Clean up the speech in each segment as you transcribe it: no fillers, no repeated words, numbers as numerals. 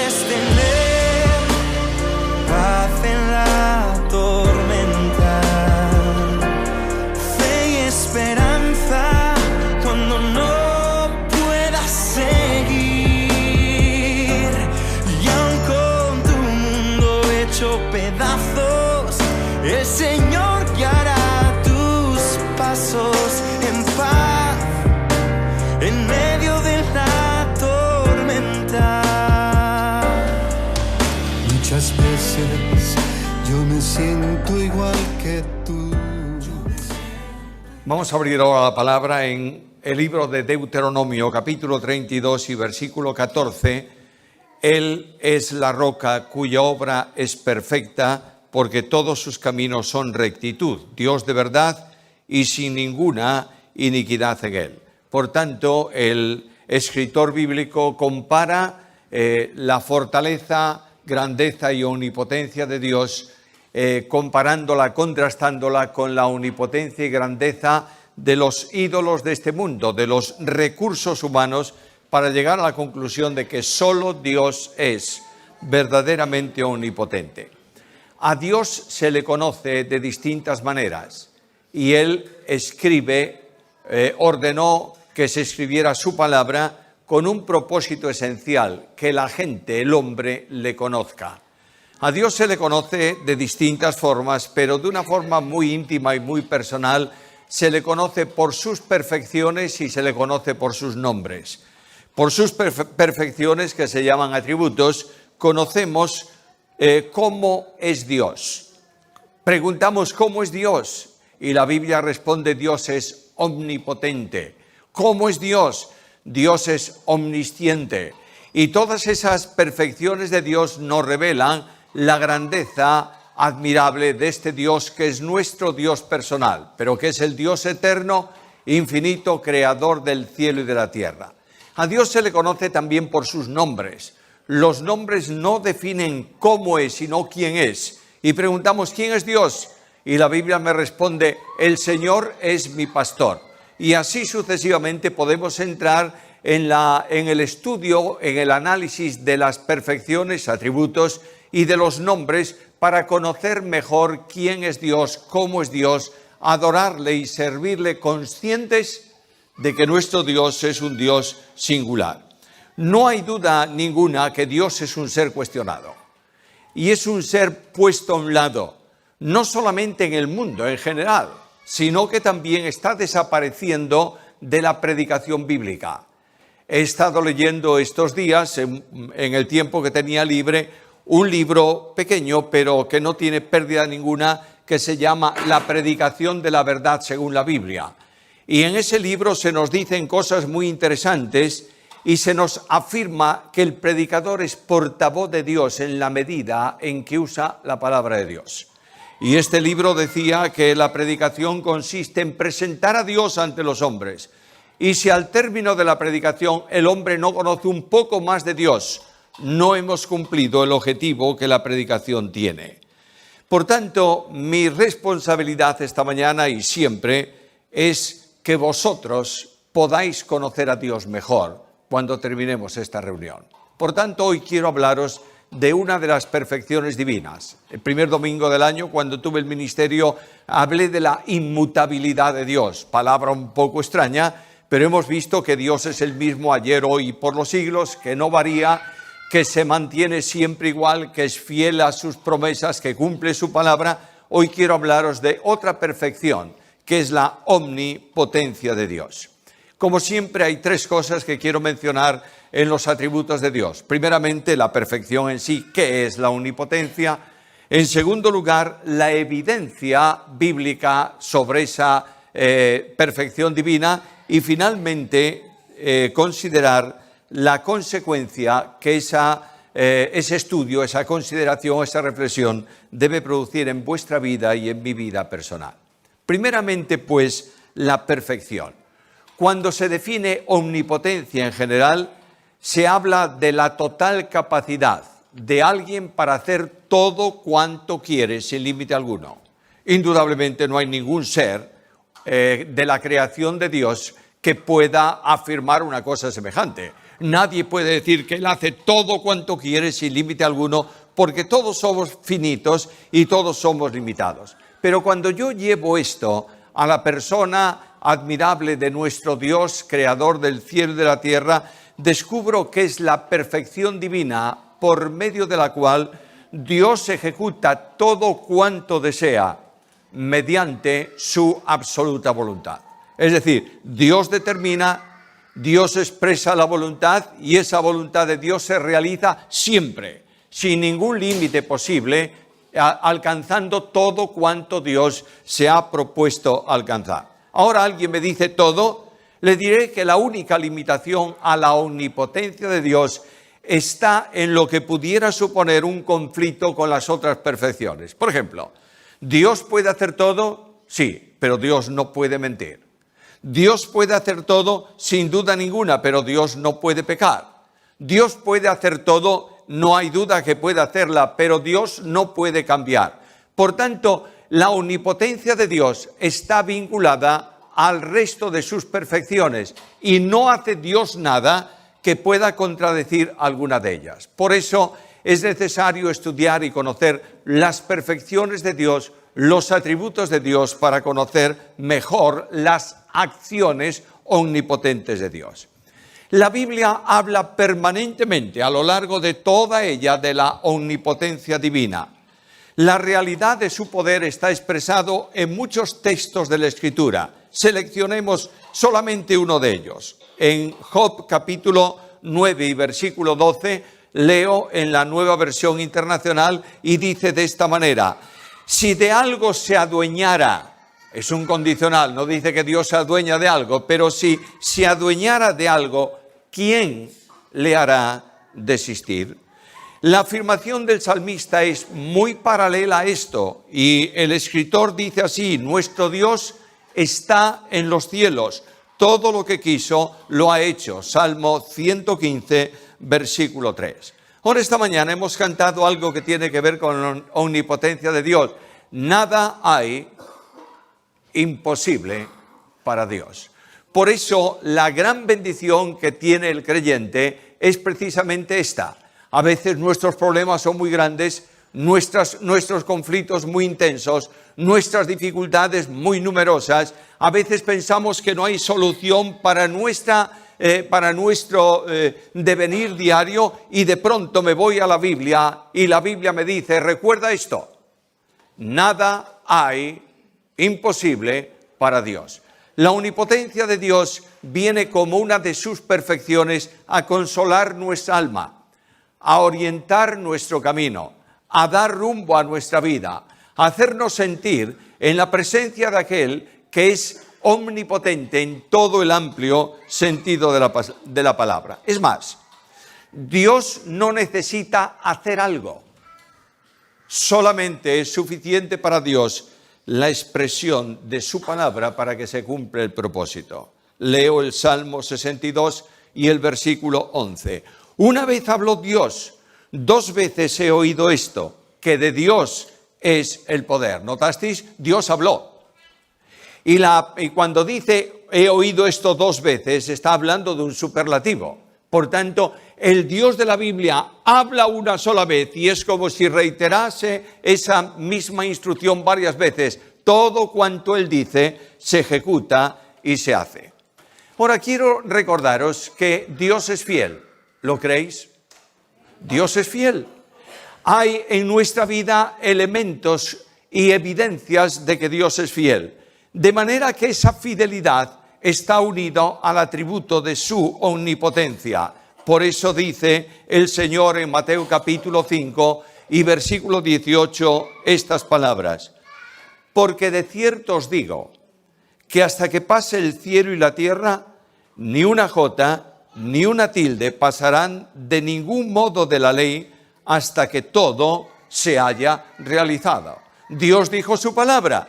puedes tener paz en la tormenta, fe y esperanza cuando no puedas seguir. Y aun con tu mundo hecho pedazos, el Señor guiará tus pasos en paz en medio de la tormenta. Muchas veces yo me siento igual que tú. Vamos a abrir ahora la palabra en el libro de Deuteronomio, capítulo 32 y versículo 14. Él es la roca cuya obra es perfecta, porque todos sus caminos son rectitud, Dios de verdad y sin ninguna iniquidad en él. Por tanto, el escritor bíblico compara la fortaleza, grandeza y omnipotencia de Dios, comparándola, contrastándola con la omnipotencia y grandeza de los ídolos de este mundo, de los recursos humanos, para llegar a la conclusión de que solo Dios es verdaderamente omnipotente. A Dios se le conoce de distintas maneras y Él ordenó que se escribiera su palabra con un propósito esencial, que la gente, el hombre, le conozca. A Dios se le conoce de distintas formas, pero de una forma muy íntima y muy personal. Se le conoce por sus perfecciones y se le conoce por sus nombres. Por sus perfecciones, que se llaman atributos, conocemos cómo es Dios. Preguntamos cómo es Dios y la Biblia responde: Dios es omnipotente. ¿Cómo es Dios? Dios es omnisciente. Y todas esas perfecciones de Dios nos revelan la grandeza admirable de este Dios, que es nuestro Dios personal, pero que es el Dios eterno, infinito, creador del cielo y de la tierra. A Dios se le conoce también por sus nombres. Los nombres no definen cómo es, sino quién es. Y preguntamos: ¿quién es Dios? Y la Biblia me responde: el Señor es mi pastor. Y así sucesivamente podemos entrar en el estudio, en el análisis de las perfecciones, atributos y de los nombres, para conocer mejor quién es Dios, cómo es Dios, adorarle y servirle, conscientes de que nuestro Dios es un Dios singular. No hay duda ninguna que Dios es un ser cuestionado y es un ser puesto a un lado, no solamente en el mundo en general, sino que también está desapareciendo de la predicación bíblica. He estado leyendo estos días, en el tiempo que tenía libre, un libro pequeño, pero que no tiene pérdida ninguna, que se llama La predicación de la verdad según la Biblia. Y en ese libro se nos dicen cosas muy interesantes y se nos afirma que el predicador es portavoz de Dios en la medida en que usa la palabra de Dios. Y este libro decía que la predicación consiste en presentar a Dios ante los hombres. Y si al término de la predicación el hombre no conoce un poco más de Dios, no hemos cumplido el objetivo que la predicación tiene. Por tanto, mi responsabilidad esta mañana y siempre es que vosotros podáis conocer a Dios mejor cuando terminemos esta reunión. Por tanto, hoy quiero hablaros de una de las perfecciones divinas. El primer domingo del año, cuando tuve el ministerio, hablé de la inmutabilidad de Dios, palabra un poco extraña, pero hemos visto que Dios es el mismo ayer, hoy y por los siglos, que no varía, que se mantiene siempre igual, que es fiel a sus promesas, que cumple su palabra. Hoy quiero hablaros de otra perfección, que es la omnipotencia de Dios. Como siempre, hay tres cosas que quiero mencionar en los atributos de Dios. Primeramente, la perfección en sí, ¿qué es la omnipotencia? En segundo lugar, la evidencia bíblica sobre esa perfección divina. Y finalmente, considerar la consecuencia que ese estudio, esa consideración, esa reflexión debe producir en vuestra vida y en mi vida personal. Primeramente, pues, la perfección. Cuando se define omnipotencia en general, se habla de la total capacidad de alguien para hacer todo cuanto quiere, sin límite alguno. Indudablemente no hay ningún ser de la creación de Dios que pueda afirmar una cosa semejante. Nadie puede decir que Él hace todo cuanto quiere sin límite alguno, porque todos somos finitos y todos somos limitados. Pero cuando yo llevo esto a la persona admirable de nuestro Dios, creador del cielo y de la tierra, descubro que es la perfección divina por medio de la cual Dios ejecuta todo cuanto desea mediante su absoluta voluntad. Es decir, Dios determina, Dios expresa la voluntad y esa voluntad de Dios se realiza siempre, sin ningún límite posible, alcanzando todo cuanto Dios se ha propuesto alcanzar. Ahora alguien me dice todo, le diré que la única limitación a la omnipotencia de Dios está en lo que pudiera suponer un conflicto con las otras perfecciones. Por ejemplo, ¿Dios puede hacer todo? Sí, pero Dios no puede mentir. Dios puede hacer todo sin duda ninguna, pero Dios no puede pecar. Dios puede hacer todo, no hay duda que puede hacerla, pero Dios no puede cambiar. Por tanto, la omnipotencia de Dios está vinculada al resto de sus perfecciones y no hace Dios nada que pueda contradecir alguna de ellas. Por eso es necesario estudiar y conocer las perfecciones de Dios, los atributos de Dios, para conocer mejor las acciones omnipotentes de Dios. La Biblia habla permanentemente a lo largo de toda ella de la omnipotencia divina. La realidad de su poder está expresado en muchos textos de la Escritura. Seleccionemos solamente uno de ellos. En Job capítulo 9 y versículo 12, leo en la Nueva Versión Internacional y dice de esta manera: si de algo se adueñara, es un condicional, no dice que Dios se adueña de algo, pero si se adueñara de algo, ¿quién le hará desistir? La afirmación del salmista es muy paralela a esto y el escritor dice así: nuestro Dios está en los cielos, todo lo que quiso lo ha hecho. Salmo 115, versículo 3. Ahora esta mañana hemos cantado algo que tiene que ver con la omnipotencia de Dios. Nada hay imposible para Dios. Por eso la gran bendición que tiene el creyente es precisamente esta. A veces nuestros problemas son muy grandes, nuestros conflictos muy intensos, nuestras dificultades muy numerosas. A veces pensamos que no hay solución para nuestro devenir diario y de pronto me voy a la Biblia y la Biblia me dice: recuerda esto, nada hay imposible para Dios. La omnipotencia de Dios viene como una de sus perfecciones a consolar nuestra alma, a orientar nuestro camino, a dar rumbo a nuestra vida, a hacernos sentir en la presencia de aquel que es omnipotente en todo el amplio sentido de la palabra. Es más, Dios no necesita hacer algo. Solamente es suficiente para Dios la expresión de su palabra para que se cumpla el propósito. Leo el Salmo 62 y el versículo 11. Una vez habló Dios, 2 veces he oído esto, que de Dios es el poder. ¿Notasteis? Dios habló. Y cuando dice he oído esto 2 veces, está hablando de un superlativo. Por tanto, el Dios de la Biblia habla una sola vez y es como si reiterase esa misma instrucción varias veces. Todo cuanto Él dice se ejecuta y se hace. Ahora quiero recordaros que Dios es fiel. ¿Lo creéis? Dios es fiel. Hay en nuestra vida elementos y evidencias de que Dios es fiel. De manera que esa fidelidad está unida al atributo de su omnipotencia. Por eso dice el Señor en Mateo capítulo 5 y versículo 18 estas palabras: porque de cierto os digo que hasta que pase el cielo y la tierra, ni una jota ni una tilde pasarán de ningún modo de la ley hasta que todo se haya realizado. Dios dijo su palabra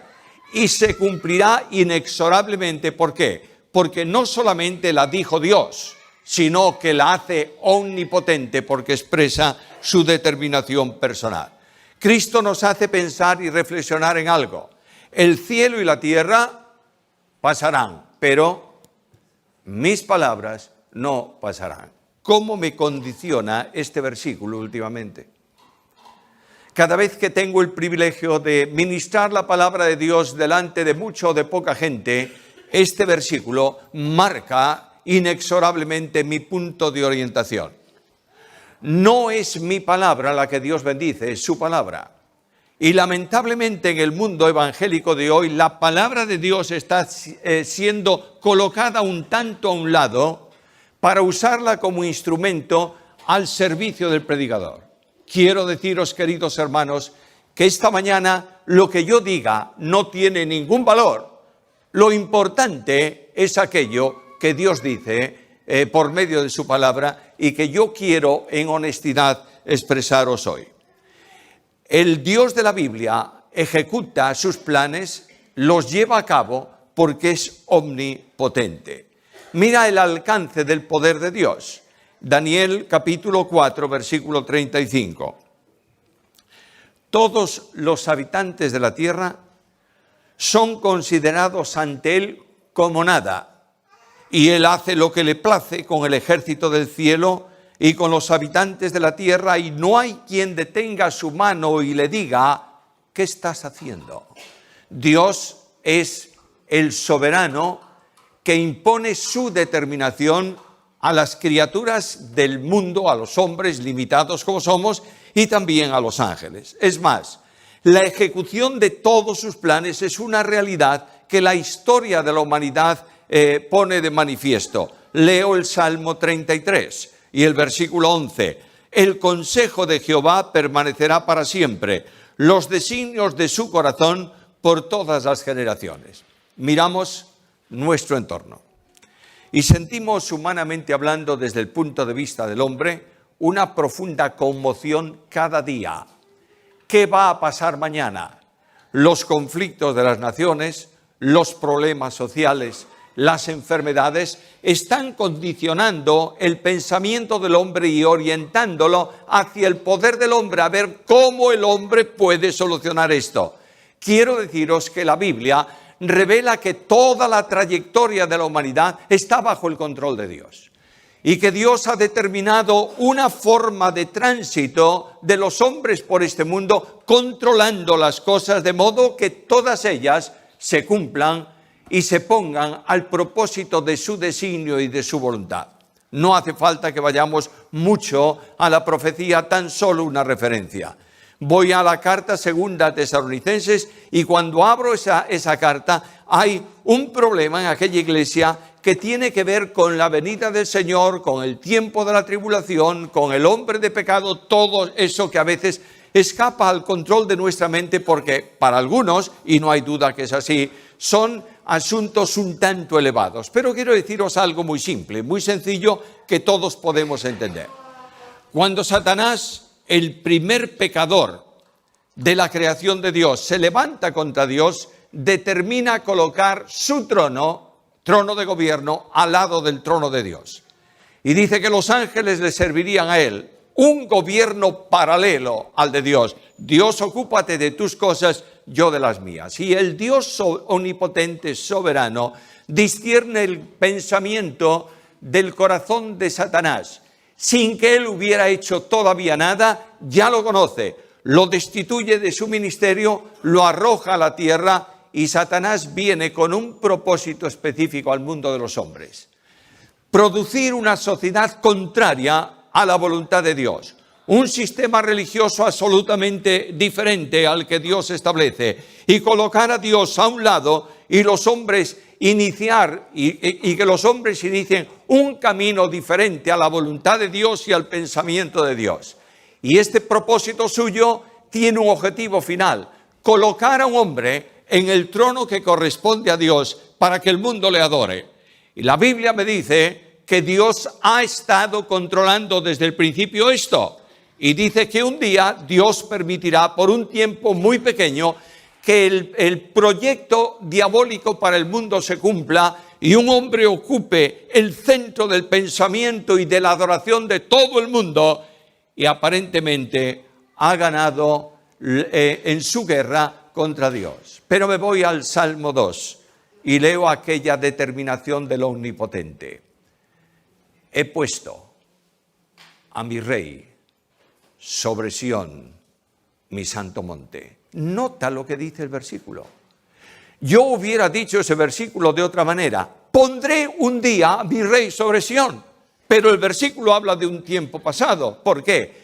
y se cumplirá inexorablemente. ¿Por qué? Porque no solamente la dijo Dios, sino que la hace omnipotente porque expresa su determinación personal. Cristo nos hace pensar y reflexionar en algo. El cielo y la tierra pasarán, pero mis palabras no pasarán. cómo me condiciona este versículo últimamente. Cada vez que tengo el privilegio de ministrar la palabra de Dios delante de mucha o de poca gente, este versículo marca inexorablemente mi punto de orientación. No es mi palabra la que Dios bendice, es su palabra. Y lamentablemente en el mundo evangélico de hoy, la palabra de Dios está siendo colocada un tanto a un lado para usarla como instrumento al servicio del predicador. Quiero deciros, queridos hermanos, que esta mañana lo que yo diga no tiene ningún valor. Lo importante es aquello que Dios dice por medio de su palabra y que yo quiero en honestidad expresaros hoy. El Dios de la Biblia ejecuta sus planes, los lleva a cabo porque es omnipotente. Mira el alcance del poder de Dios. Daniel capítulo 4, versículo 35. Todos los habitantes de la tierra son considerados ante él como nada, y él hace lo que le place con el ejército del cielo y con los habitantes de la tierra, y no hay quien detenga su mano y le diga, ¿qué estás haciendo? Dios es el soberano que impone su determinación a las criaturas del mundo, a los hombres limitados como somos, y también a los ángeles. Es más, la ejecución de todos sus planes es una realidad que la historia de la humanidad pone de manifiesto. Leo el Salmo 33 y el versículo 11. El consejo de Jehová permanecerá para siempre, los designios de su corazón por todas las generaciones. Miramos nuestro entorno y sentimos, humanamente hablando, desde el punto de vista del hombre, una profunda conmoción cada día. ¿Qué va a pasar mañana? Los conflictos de las naciones, los problemas sociales, las enfermedades están condicionando el pensamiento del hombre y orientándolo hacia el poder del hombre, a ver cómo el hombre puede solucionar esto. Quiero deciros que la Biblia revela que toda la trayectoria de la humanidad está bajo el control de Dios y que Dios ha determinado una forma de tránsito de los hombres por este mundo, controlando las cosas de modo que todas ellas se cumplan y se pongan al propósito de su designio y de su voluntad. No hace falta que vayamos mucho a la profecía, tan solo una referencia. Voy a la carta segunda a Tesalonicenses y cuando abro esa carta hay un problema en aquella iglesia que tiene que ver con la venida del Señor, con el tiempo de la tribulación, con el hombre de pecado, todo eso que a veces escapa al control de nuestra mente porque para algunos, y no hay duda que es así, son asuntos un tanto elevados. Pero quiero deciros algo muy simple, muy sencillo, que todos podemos entender. Cuando Satanás, el primer pecador de la creación de Dios, se levanta contra Dios, determina colocar su trono de gobierno, al lado del trono de Dios. Y dice que los ángeles le servirían a él, un gobierno paralelo al de Dios. Dios, ocúpate de tus cosas, yo de las mías. Y el Dios omnipotente, soberano, discierne el pensamiento del corazón de Satanás. Sin que él hubiera hecho todavía nada, ya lo conoce, lo destituye de su ministerio, lo arroja a la tierra y Satanás viene con un propósito específico al mundo de los hombres. Producir una sociedad contraria a la voluntad de Dios. Un sistema religioso absolutamente diferente al que Dios establece y colocar a Dios a un lado y los hombres iniciar y que los hombres inicien un camino diferente a la voluntad de Dios y al pensamiento de Dios. Y este propósito suyo tiene un objetivo final: colocar a un hombre en el trono que corresponde a Dios para que el mundo le adore. Y la Biblia me dice que Dios ha estado controlando desde el principio esto. Y dice que un día Dios permitirá por un tiempo muy pequeño que el proyecto diabólico para el mundo se cumpla y un hombre ocupe el centro del pensamiento y de la adoración de todo el mundo y aparentemente ha ganado en su guerra contra Dios. Pero me voy al Salmo 2 y leo aquella determinación del Omnipotente. He puesto a mi rey sobre Sión, mi santo monte. Nota lo que dice el versículo. Yo hubiera dicho ese versículo de otra manera. Pondré un día a mi rey sobre Sión. Pero el versículo habla de un tiempo pasado. ¿Por qué?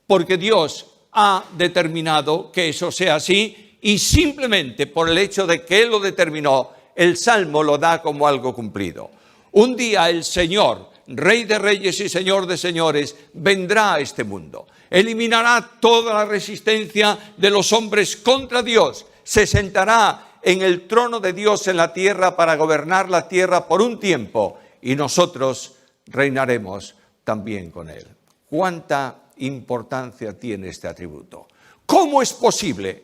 Porque Dios ha determinado que eso sea así y simplemente por el hecho de que Él lo determinó, el Salmo lo da como algo cumplido. Un día el Señor, Rey de reyes y Señor de señores, vendrá a este mundo. Eliminará toda la resistencia de los hombres contra Dios. Se sentará en el trono de Dios en la tierra para gobernar la tierra por un tiempo y nosotros reinaremos también con Él. ¿Cuánta importancia tiene este atributo? ¿Cómo es posible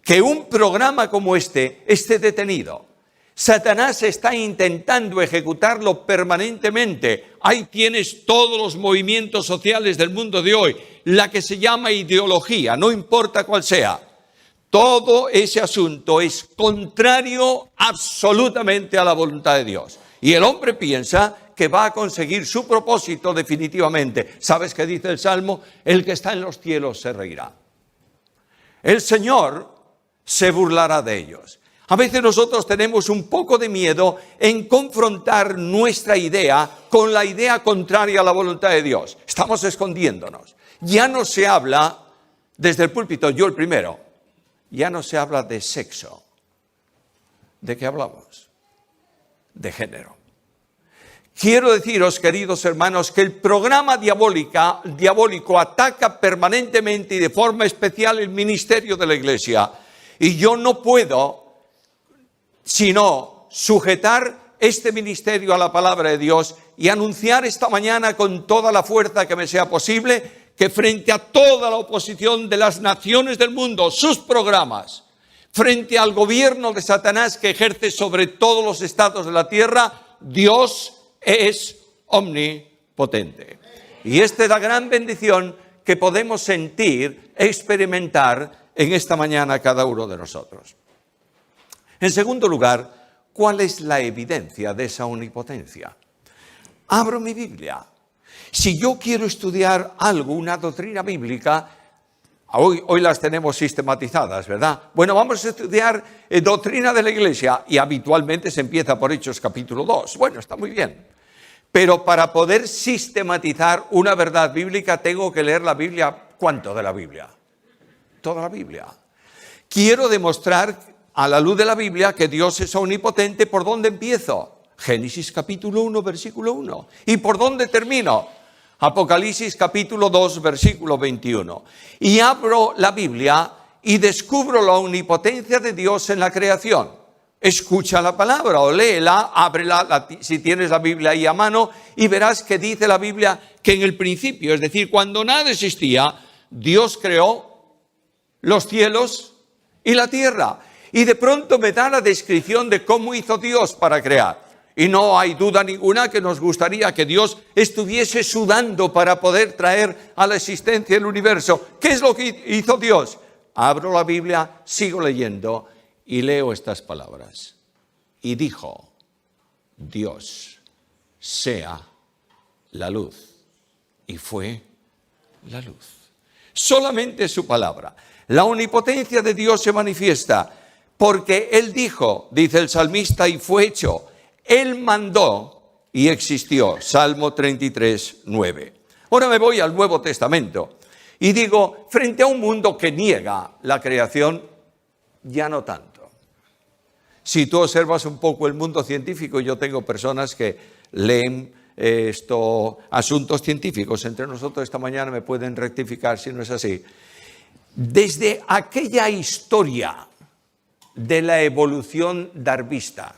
que un programa como este esté detenido? Satanás está intentando ejecutarlo permanentemente. Ahí tienes todos los movimientos sociales del mundo de hoy, la que se llama ideología, no importa cuál sea. Todo ese asunto es contrario absolutamente a la voluntad de Dios. Y el hombre piensa que va a conseguir su propósito definitivamente. ¿Sabes qué dice el Salmo? El que está en los cielos se reirá. El Señor se burlará de ellos. A veces nosotros tenemos un poco de miedo en confrontar nuestra idea con la idea contraria a la voluntad de Dios. Estamos escondiéndonos. Ya no se habla, desde el púlpito, yo el primero, ya no se habla de sexo. ¿De qué hablamos? De género. Quiero deciros, queridos hermanos, que el programa diabólico ataca permanentemente y de forma especial el ministerio de la Iglesia. Y yo no puedo sino sujetar este ministerio a la palabra de Dios y anunciar esta mañana con toda la fuerza que me sea posible que frente a toda la oposición de las naciones del mundo, sus programas, frente al gobierno de Satanás que ejerce sobre todos los estados de la tierra, Dios es omnipotente. Y esta es la gran bendición que podemos sentir, experimentar en esta mañana cada uno de nosotros. En segundo lugar, ¿cuál es la evidencia de esa omnipotencia? Abro mi Biblia. Si yo quiero estudiar algo, una doctrina bíblica, hoy las tenemos sistematizadas, ¿verdad? Bueno, vamos a estudiar doctrina de la Iglesia y habitualmente se empieza por Hechos capítulo 2. Bueno, está muy bien. Pero para poder sistematizar una verdad bíblica tengo que leer la Biblia. ¿Cuánto de la Biblia? Toda la Biblia. Quiero demostrar a la luz de la Biblia que Dios es omnipotente. ¿Por dónde empiezo? Génesis capítulo 1, versículo 1. ¿Y por dónde termino? Apocalipsis capítulo 2, versículo 21. Y abro la Biblia y descubro la omnipotencia de Dios en la creación. Escucha la palabra o léela, ábrela si tienes la Biblia ahí a mano y verás que dice la Biblia que en el principio, es decir, cuando nada existía, Dios creó los cielos y la tierra. Y de pronto me da la descripción de cómo hizo Dios para crear. Y no hay duda ninguna que nos gustaría que Dios estuviese sudando para poder traer a la existencia el universo. ¿Qué es lo que hizo Dios? Abro la Biblia, sigo leyendo y leo estas palabras. Y dijo, Dios, sea la luz. Y fue la luz. Solamente su palabra. La omnipotencia de Dios se manifiesta porque Él dijo, dice el salmista, y fue hecho. Él mandó y existió. Salmo 33, 9. Ahora me voy al Nuevo Testamento y digo, frente a un mundo que niega la creación, ya no tanto. Si tú observas un poco el mundo científico, yo tengo personas que leen asuntos científicos. Entre nosotros esta mañana me pueden rectificar si no es así. Desde aquella historia de la evolución darwinista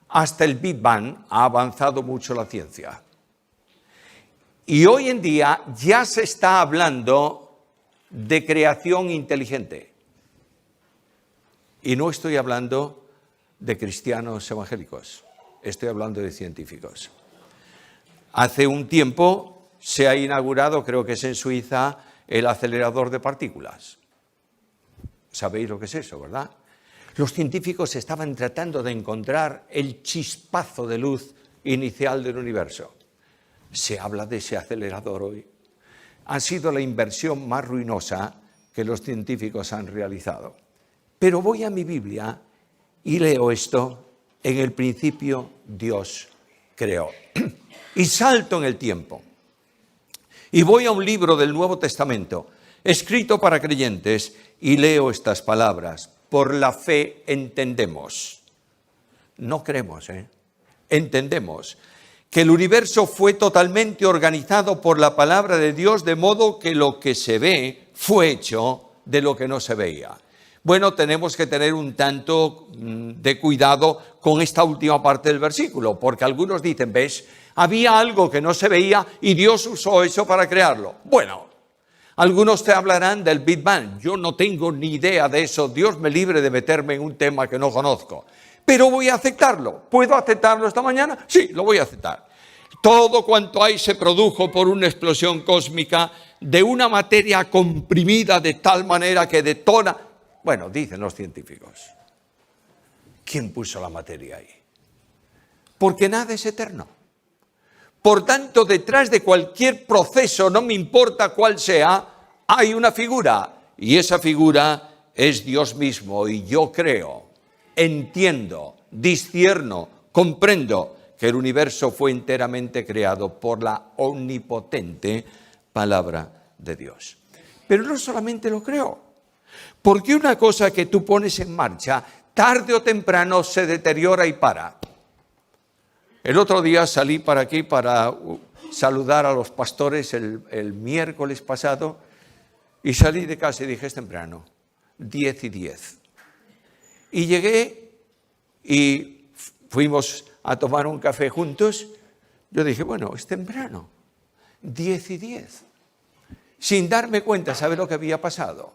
hasta el Big Bang ha avanzado mucho la ciencia. Y hoy en día ya se está hablando de creación inteligente. Y no estoy hablando de cristianos evangélicos, estoy hablando de científicos. Hace un tiempo se ha inaugurado, creo que es en Suiza, el acelerador de partículas. ¿Sabéis lo que es eso, verdad? Los científicos estaban tratando de encontrar el chispazo de luz inicial del universo. Se habla de ese acelerador hoy. ha sido la inversión más ruinosa que los científicos han realizado. Pero voy a mi Biblia y leo esto: en el principio Dios creó. Y salto en el tiempo. Y voy a un libro del Nuevo Testamento, escrito para creyentes, y leo estas palabras: por la fe entendemos. No creemos, entendemos que el universo fue totalmente organizado por la palabra de Dios, de modo que lo que se ve fue hecho de lo que no se veía. Bueno, tenemos que tener un tanto de cuidado con esta última parte del versículo, porque algunos dicen, ¿ves? Había algo que no se veía y Dios usó eso para crearlo. Bueno, algunos te hablarán del Big Bang. Yo no tengo ni idea de eso. Dios me libre de meterme en un tema que no conozco. Pero voy a aceptarlo. ¿Puedo aceptarlo esta mañana? Sí, lo voy a aceptar. Todo cuanto hay se produjo por una explosión cósmica de una materia comprimida de tal manera que detona. Bueno, dicen los científicos. ¿Quién puso la materia ahí? Porque nada es eterno. Por tanto, detrás de cualquier proceso, no me importa cuál sea, hay una figura. Y esa figura es Dios mismo. Y yo creo, entiendo, discierno, comprendo que el universo fue enteramente creado por la omnipotente palabra de Dios. Pero no solamente lo creo, porque una cosa que tú pones en marcha, tarde o temprano se deteriora y para. El otro día salí para aquí para saludar a los pastores el miércoles pasado y salí de casa y dije, es temprano, 10:10. Y llegué y fuimos a tomar un café juntos. Yo dije, bueno, es temprano, 10:10. Sin darme cuenta, ¿sabe lo que había pasado?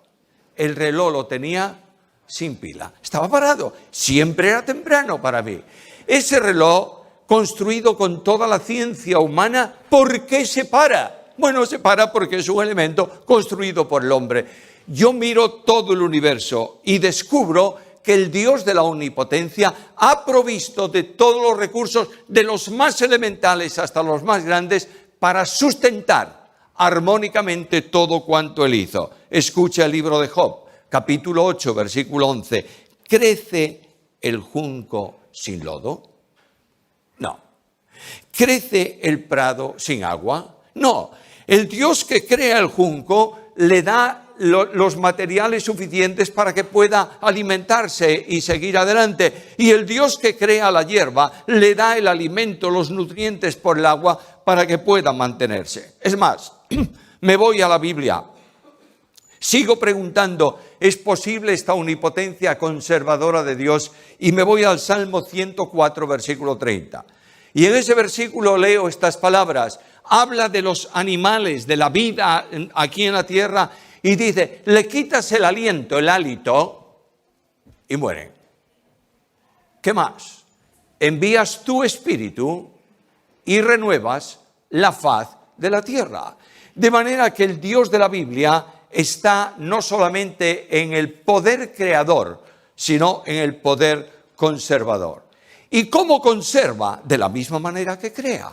El reloj lo tenía sin pila, estaba parado, siempre era temprano para mí. Ese reloj, construido con toda la ciencia humana, ¿por qué se para? Bueno, se para porque es un elemento construido por el hombre. Yo miro todo el universo y descubro que el Dios de la omnipotencia ha provisto de todos los recursos, de los más elementales hasta los más grandes, para sustentar armónicamente todo cuanto él hizo. Escucha el libro de Job, capítulo 8, versículo 11. ¿Crece el junco sin lodo? No. ¿Crece el prado sin agua? No. El Dios que crea el junco le da los materiales suficientes para que pueda alimentarse y seguir adelante. Y el Dios que crea la hierba le da el alimento, los nutrientes por el agua para que pueda mantenerse. Es más, me voy a la Biblia. Sigo preguntando, ¿es posible esta omnipotencia conservadora de Dios? Y me voy al Salmo 104, versículo 30. Y en ese versículo leo estas palabras. Habla de los animales, de la vida aquí en la tierra, y dice, le quitas el aliento, el hálito, y mueren. ¿Qué más? Envías tu espíritu y renuevas la faz de la tierra. De manera que el Dios de la Biblia está no solamente en el poder creador, sino en el poder conservador. ¿Y cómo conserva? De la misma manera que crea.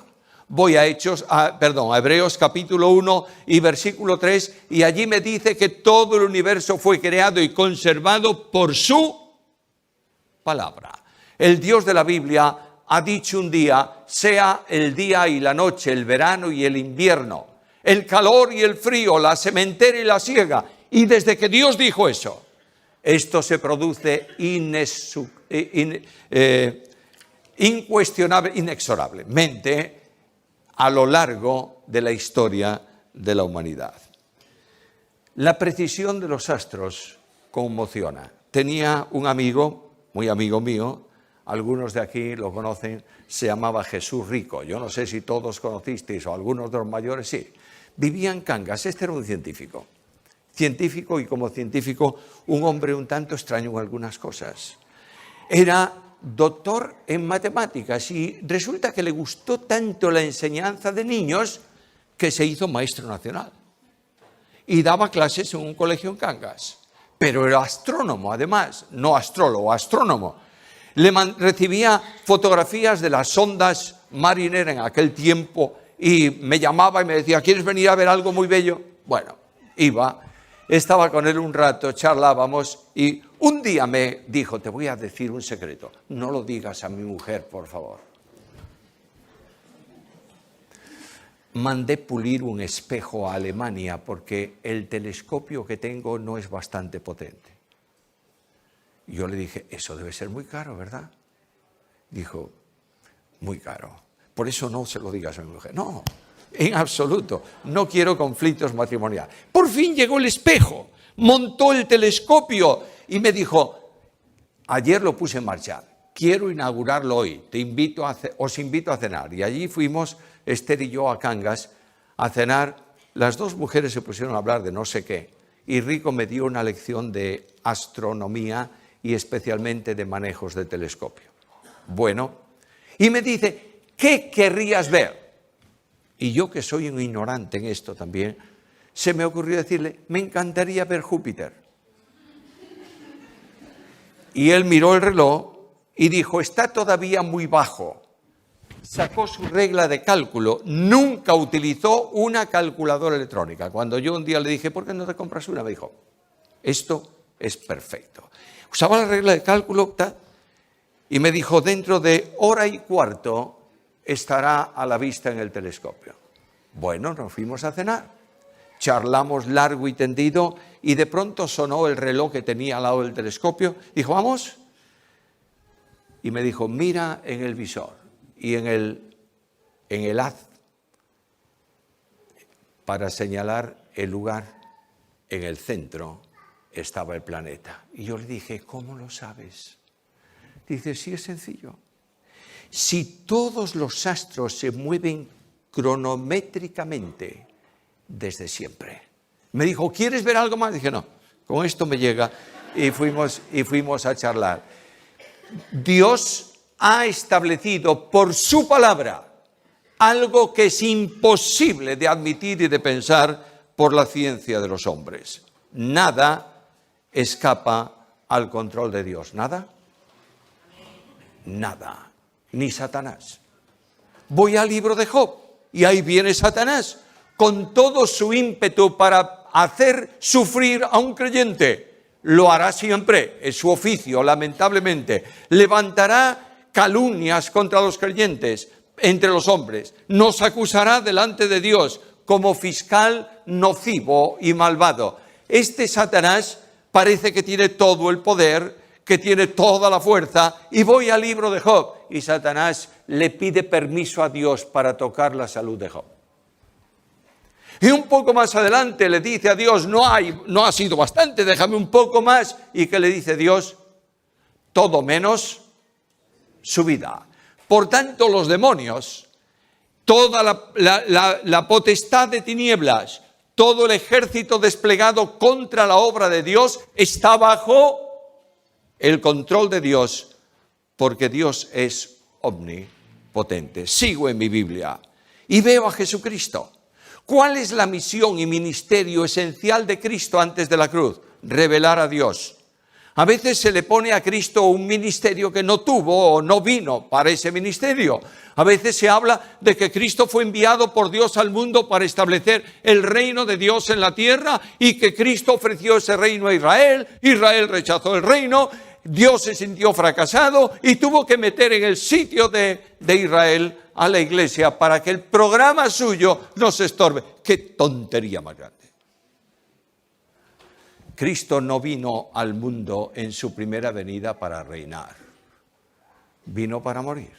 Voy a Hebreos capítulo 1 y versículo 3, y allí me dice que todo el universo fue creado y conservado por su palabra. El Dios de la Biblia ha dicho un día, sea el día y la noche, el verano y el invierno, el calor y el frío, la sementera y la siega. Y desde que Dios dijo eso, esto se produce inexorablemente a lo largo de la historia de la humanidad. La precisión de los astros conmociona. Tenía un amigo, muy amigo mío, algunos de aquí lo conocen, se llamaba Jesús Rico. Yo no sé si todos conocisteis o algunos de los mayores, sí. Vivía en Cangas, este era un científico. Científico y como científico un hombre un tanto extraño en algunas cosas. Era doctor en matemáticas y resulta que le gustó tanto la enseñanza de niños que se hizo maestro nacional y daba clases en un colegio en Cangas, pero era astrónomo además, no astrólogo, astrónomo. Recibía fotografías de las sondas marineras en aquel tiempo y me llamaba y me decía, ¿quieres venir a ver algo muy bello? Bueno, estaba con él un rato, charlábamos y un día me dijo, te voy a decir un secreto, no lo digas a mi mujer, por favor. Mandé pulir un espejo a Alemania porque el telescopio que tengo no es bastante potente. Yo le dije, eso debe ser muy caro, ¿verdad? Dijo, muy caro. Por eso no se lo digas a mi mujer. No, en absoluto. No quiero conflictos matrimoniales. Por fin llegó el espejo, montó el telescopio y me dijo, ayer lo puse en marcha, quiero inaugurarlo hoy, os invito a cenar. Y allí fuimos, Esther y yo, a Cangas, a cenar. Las dos mujeres se pusieron a hablar de no sé qué. Y Rico me dio una lección de astronomía y especialmente de manejos de telescopio. Bueno, y me dice, ¿qué querrías ver? Y yo, que soy un ignorante en esto también, se me ocurrió decirle, me encantaría ver Júpiter. Y él miró el reloj y dijo, está todavía muy bajo. Sacó su regla de cálculo, nunca utilizó una calculadora electrónica. Cuando yo un día le dije, ¿por qué no te compras una? Me dijo, esto es perfecto. Usaba la regla de cálculo y me dijo, dentro de hora y cuarto estará a la vista en el telescopio. Bueno, nos fuimos a cenar, charlamos largo y tendido y de pronto sonó el reloj que tenía al lado del telescopio. Dijo, vamos. Y me dijo, mira en el visor y en el haz para señalar el lugar en el centro estaba el planeta. Y yo le dije, ¿cómo lo sabes? Dice, sí, es sencillo. Si todos los astros se mueven cronométricamente desde siempre. Me dijo, ¿quieres ver algo más? Dije, no, con esto me llega. Y fuimos a charlar. Dios ha establecido por su palabra algo que es imposible de admitir y de pensar por la ciencia de los hombres. Nada escapa al control de Dios. ¿Nada? Nada. Ni Satanás. Voy al libro de Job y ahí viene Satanás con todo su ímpetu para hacer sufrir a un creyente. Lo hará siempre, es su oficio, lamentablemente. Levantará calumnias contra los creyentes entre los hombres. Nos acusará delante de Dios como fiscal nocivo y malvado. Este Satanás parece que tiene todo el poder, que tiene toda la fuerza, y voy al libro de Job, y Satanás le pide permiso a Dios para tocar la salud de Job. Y un poco más adelante le dice a Dios, no ha sido bastante, déjame un poco más. ¿Y qué le dice Dios? Todo menos su vida. Por tanto, los demonios, toda la potestad de tinieblas, todo el ejército desplegado contra la obra de Dios está bajo el control de Dios, porque Dios es omnipotente. Sigo en mi Biblia y veo a Jesucristo. ¿Cuál es la misión y ministerio esencial de Cristo antes de la cruz? Revelar a Dios. A veces se le pone a Cristo un ministerio que no tuvo o no vino para ese ministerio. A veces se habla de que Cristo fue enviado por Dios al mundo para establecer el reino de Dios en la tierra y que Cristo ofreció ese reino a Israel. Israel rechazó el reino, Dios se sintió fracasado y tuvo que meter en el sitio de Israel a la iglesia para que el programa suyo no se estorbe. ¡Qué tontería más grande! Cristo no vino al mundo en su primera venida para reinar. Vino para morir.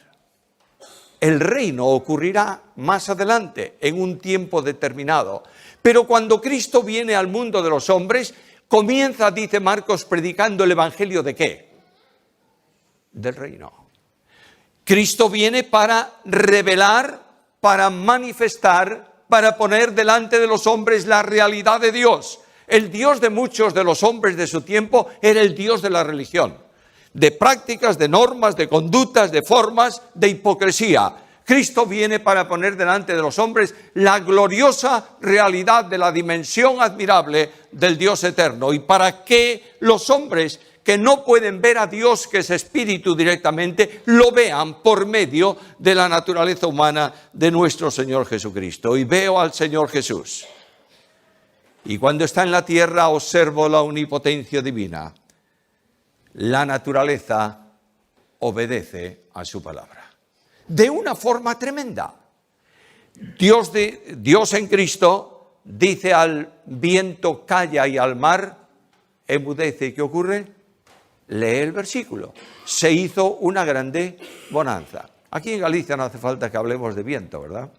El reino ocurrirá más adelante, en un tiempo determinado. Pero cuando Cristo viene al mundo de los hombres, comienza, dice Marcos, predicando el evangelio ¿de qué? Del reino. Cristo viene para revelar, para manifestar, para poner delante de los hombres la realidad de Dios. El Dios de muchos de los hombres de su tiempo era el Dios de la religión, de prácticas, de normas, de conductas, de formas, de hipocresía. Cristo viene para poner delante de los hombres la gloriosa realidad de la dimensión admirable del Dios eterno, y para que los hombres que no pueden ver a Dios, que es espíritu directamente, lo vean por medio de la naturaleza humana de nuestro Señor Jesucristo. Y veo al Señor Jesús. Y cuando está en la tierra observo la omnipotencia divina. La naturaleza obedece a su palabra. De una forma tremenda. Dios en Cristo dice al viento calla y al mar enmudece. ¿Y qué ocurre? Lee el versículo. Se hizo una grande bonanza. Aquí en Galicia no hace falta que hablemos de viento, ¿verdad?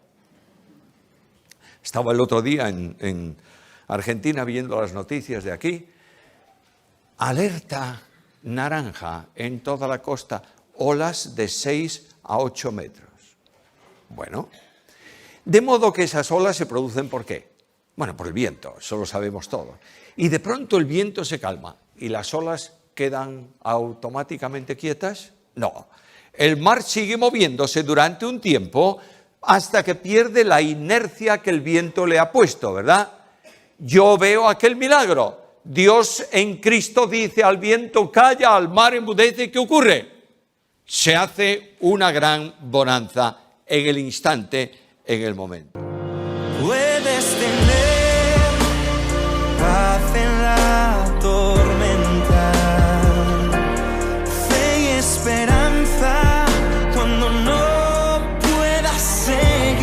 Estaba el otro día en Argentina viendo las noticias de aquí. Alerta naranja en toda la costa. Olas de 6 a 8 metros. Bueno, de modo que esas olas se producen ¿por qué? Bueno, por el viento, eso lo sabemos todos. Y de pronto el viento se calma y las olas quedan automáticamente quietas. No, el mar sigue moviéndose durante un tiempo hasta que pierde la inercia que el viento le ha puesto, ¿verdad? Yo veo aquel milagro. Dios en Cristo dice al viento calla, al mar enmudece. ¿Qué ocurre? Se hace una gran bonanza en el instante, en el momento. Puedes tener paz en la tormenta, fe y esperanza cuando no puedas seguir.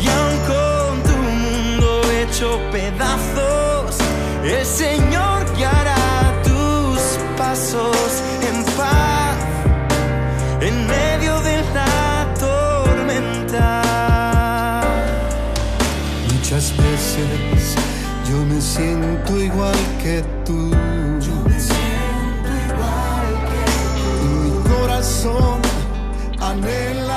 Y aun con tu mundo hecho pedazos, el Señor guiará tus pasos en paz en medio de la tormenta. Muchas veces yo me siento igual que tú. Y mi corazón anhela